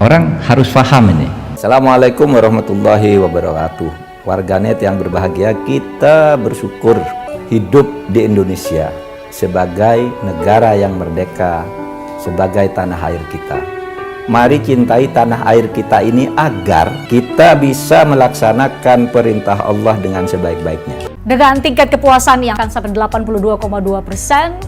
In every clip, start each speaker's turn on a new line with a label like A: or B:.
A: Orang harus paham ini.
B: Assalamualaikum warahmatullahi wabarakatuh. Warganet yang berbahagia, kita bersyukur hidup di Indonesia sebagai negara yang merdeka, sebagai tanah air kita. Mari cintai tanah air kita ini agar kita bisa melaksanakan perintah Allah dengan sebaik-baiknya.
C: Dengan tingkat kepuasan yang akan sampai 82,2%,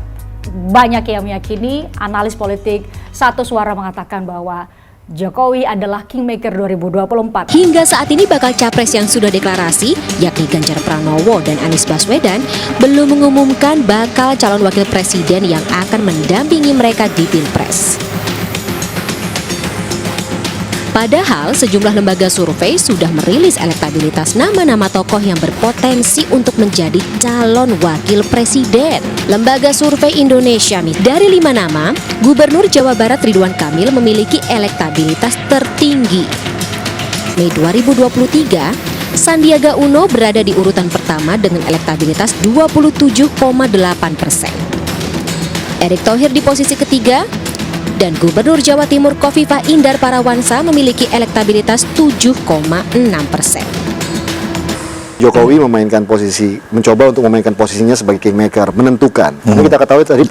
C: banyak yang meyakini, analis politik satu suara mengatakan bahwa Jokowi adalah Kingmaker 2024.
D: Hingga saat ini bakal capres yang sudah deklarasi, yakni Ganjar Pranowo dan Anies Baswedan, belum mengumumkan bakal calon wakil presiden yang akan mendampingi mereka di Pilpres. Padahal sejumlah lembaga survei sudah merilis elektabilitas nama-nama tokoh yang berpotensi untuk menjadi calon wakil presiden. Lembaga survei Indonesia dari 5 nama, Gubernur Jawa Barat Ridwan Kamil memiliki elektabilitas tertinggi. Mei 2023, Sandiaga Uno berada di urutan pertama dengan elektabilitas 27,8%. Erick Thohir di posisi ketiga, dan Gubernur Jawa Timur Khofifah Indar Parawansa memiliki elektabilitas 7,6%.
E: Jokowi mencoba untuk memainkan posisinya sebagai kingmaker, menentukan. Ini kita ketahui tadi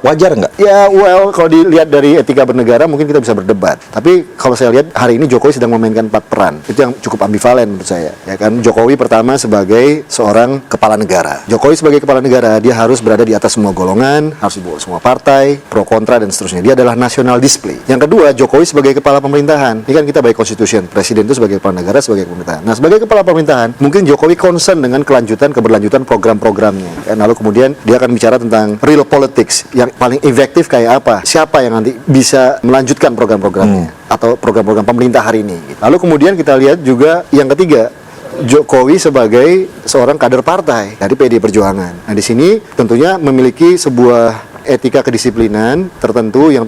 F: wajar nggak?
E: Ya, kalau dilihat dari etika bernegara mungkin kita bisa berdebat. Tapi kalau saya lihat hari ini Jokowi sedang memainkan 4 peran. Itu yang cukup ambivalen menurut saya. Ya kan, Jokowi pertama sebagai seorang kepala negara. Jokowi sebagai kepala negara, dia harus berada di atas semua golongan, harus dibawa semua partai, pro kontra dan seterusnya. Dia adalah national display. Yang kedua, Jokowi sebagai kepala pemerintahan. Ini kan kita by constitution, presiden itu sebagai kepala negara, sebagai pemerintahan. Nah, sebagai kepala pemerintahan, mungkin Jokowi concern dengan keberlanjutan program-programnya. Dan lalu kemudian dia akan bicara tentang real politics, yang paling efektif kayak apa, siapa yang nanti bisa melanjutkan program-programnya atau program-program pemerintah hari ini. Lalu kemudian kita lihat juga yang ketiga, Jokowi sebagai seorang kader partai dari PD Perjuangan. Nah, di sini tentunya memiliki sebuah etika kedisiplinan tertentu yang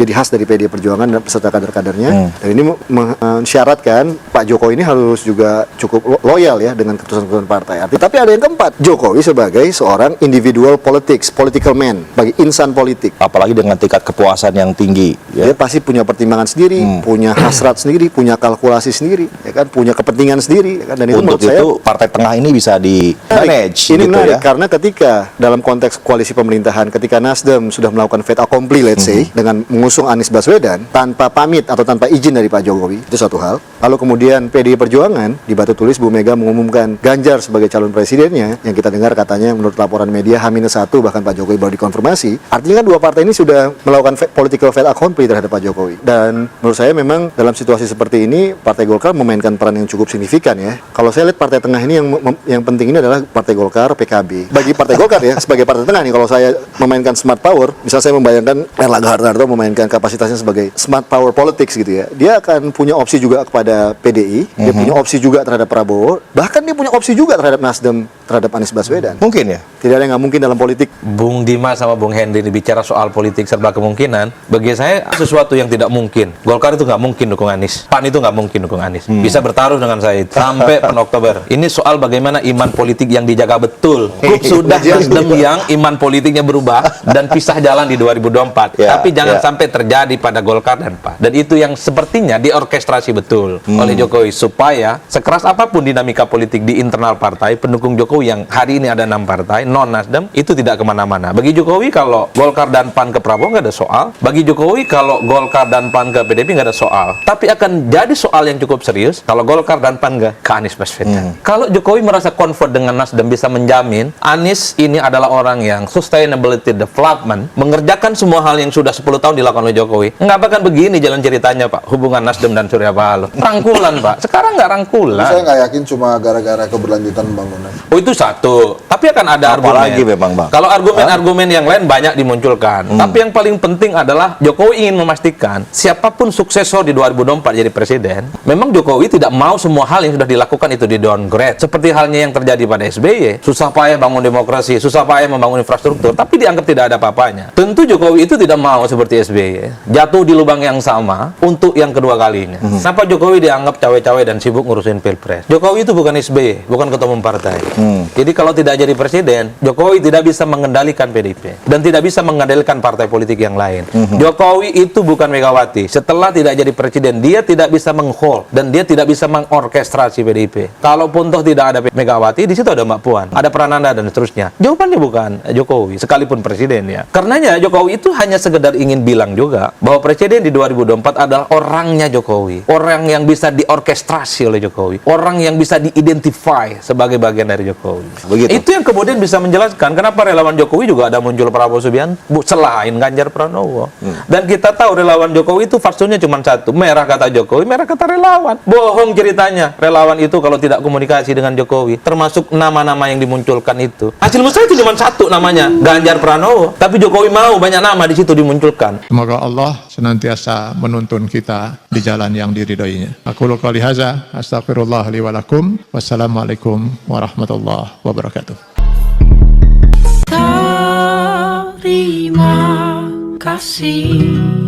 E: jadi khas dari PD Perjuangan dan beserta kader-kadernya. Dan ini mensyaratkan Pak Jokowi ini harus juga cukup loyal ya dengan keputusan-keputusan partai. Tapi ada yang keempat, Jokowi sebagai seorang individual political man, bagi insan politik.
F: Apalagi dengan tingkat kepuasan yang tinggi.
E: Ya. Dia pasti punya pertimbangan sendiri, punya hasrat sendiri, punya kalkulasi sendiri, ya kan, punya kepentingan sendiri. Ya kan? Dan itu
F: untuk
E: menurut saya
F: partai tengah ini bisa di-manage.
E: Ini
F: gitu
E: menarik
F: ya?
E: karena ketika dalam konteks koalisi pemerintahan, ketika Nasdem sudah melakukan fait accompli, let's say, dengan mengusung Anies Baswedan tanpa pamit atau tanpa izin dari Pak Jokowi, itu satu hal. Lalu kemudian PDI Perjuangan di batu tulis Bu Mega mengumumkan Ganjar sebagai calon presidennya, yang kita dengar katanya menurut laporan media H-1 bahkan Pak Jokowi baru dikonfirmasi. Artinya kan dua partai ini sudah melakukan political fait accompli terhadap Pak Jokowi. Dan menurut saya memang dalam situasi seperti ini Partai Golkar memainkan peran yang cukup signifikan ya. Kalau saya lihat partai tengah ini yang penting ini adalah Partai Golkar, PKB. Bagi Partai Golkar ya sebagai partai tengah nih, kalau saya memainkan smart power, misal saya membayangkan Erlangga Hartarto memainkan kapasitasnya sebagai smart power politics gitu ya, dia akan punya opsi juga kepada PDI, dia punya opsi juga terhadap Prabowo, bahkan dia punya opsi juga terhadap Nasdem, terhadap Anies Baswedan.
F: Mungkin ya?
E: Tidak ada yang nggak mungkin dalam politik.
G: Bung Dimas sama Bung Henry bicara soal politik serba kemungkinan, bagi saya sesuatu yang tidak mungkin. Golkar itu nggak mungkin dukung Anies, PAN itu nggak mungkin dukung Anies. Bisa bertaruh dengan saya sampai pen Oktober. Ini soal bagaimana iman politik yang dijaga betul. Sudah Nasdem yang iman politiknya berubah dan pisah jalan di 2024. Tapi jangan sampai terjadi pada Golkar dan PAN. Dan itu yang sepertinya diorkestrasi betul oleh Jokowi supaya sekeras apapun dinamika politik di internal partai, pendukung Jokowi yang hari ini ada 6 partai non Nasdem itu tidak kemana-mana. Bagi Jokowi kalau Golkar dan PAN ke Prabowo nggak ada soal. Bagi Jokowi kalau Golkar dan PAN ke PDIP nggak ada soal. Tapi akan jadi soal yang cukup serius kalau Golkar dan PAN ke Anies Baswedan. Kalau Jokowi merasa comfort dengan Nasdem bisa menjamin Anies ini adalah orang yang sustainability development, mengerjakan semua hal yang sudah 10 tahun dilakukan oleh Jokowi, nggak bakal begini jalan ceritanya Pak, hubungan Nasdem dan Surya Paloh. Rangkulan Pak, sekarang nggak rangkulan.
H: Saya nggak yakin cuma gara-gara keberlanjutan pembangunan.
G: Oh itu satu, tapi akan ada argumen.
F: Apalagi memang Bang.
G: Kalau argumen-argumen yang lain banyak dimunculkan, tapi yang paling penting adalah Jokowi ingin memastikan siapapun suksesor di 2024 jadi presiden, memang Jokowi tidak mau semua hal yang sudah dilakukan itu di downgrade. Seperti halnya yang terjadi pada SBY, susah payah bangun demokrasi, susah payah membangun infrastruktur, tapi dianggap tidak ada apa-apanya. Tentu Jokowi itu tidak mau seperti SBY jatuh di lubang yang sama untuk yang kedua kalinya. Kenapa Jokowi dianggap cawe-cawe dan sibuk ngurusin pilpres? Jokowi itu bukan SBY, bukan ketua umum partai. Jadi kalau tidak jadi presiden, Jokowi tidak bisa mengendalikan PDIP dan tidak bisa mengendalikan partai politik yang lain. Jokowi itu bukan Megawati. Setelah tidak jadi presiden, dia tidak bisa meng-hold dan dia tidak bisa mengorkestrasi PDIP. Kalaupun toh tidak ada Megawati, di situ ada Mbak Puan, ada Prananda dan seterusnya. Jawabannya bukan Jokowi, sekalipun presiden ya. Karenanya Jokowi itu hanya sekedar ingin bilang juga bahwa presiden di 2024 adalah orangnya Jokowi, orang yang bisa diorkestrasi oleh Jokowi, orang yang bisa diidentify sebagai bagian dari Jokowi.
F: Begitu.
G: Itu yang kemudian bisa menjelaskan kenapa relawan Jokowi juga ada muncul Prabowo Subianto selain Ganjar Pranowo. Dan kita tahu relawan Jokowi itu faktornya cuma satu, merah kata Jokowi, merah kata relawan. Bohong ceritanya. Relawan itu kalau tidak komunikasi dengan Jokowi, termasuk nama-nama yang dimunculkan itu, hasil musrah itu cuma satu namanya, Ganjar Pranowo. Tapi Jokowi mau banyak nama di situ dimunculkan.
A: Semoga Allah senantiasa menuntun kita di jalan yang diridhoinya. Aku qouli hadza, astaghfirullah li wa lakum. Wassalamualaikum warahmatullahi wabarakatuh.
I: Terima kasih.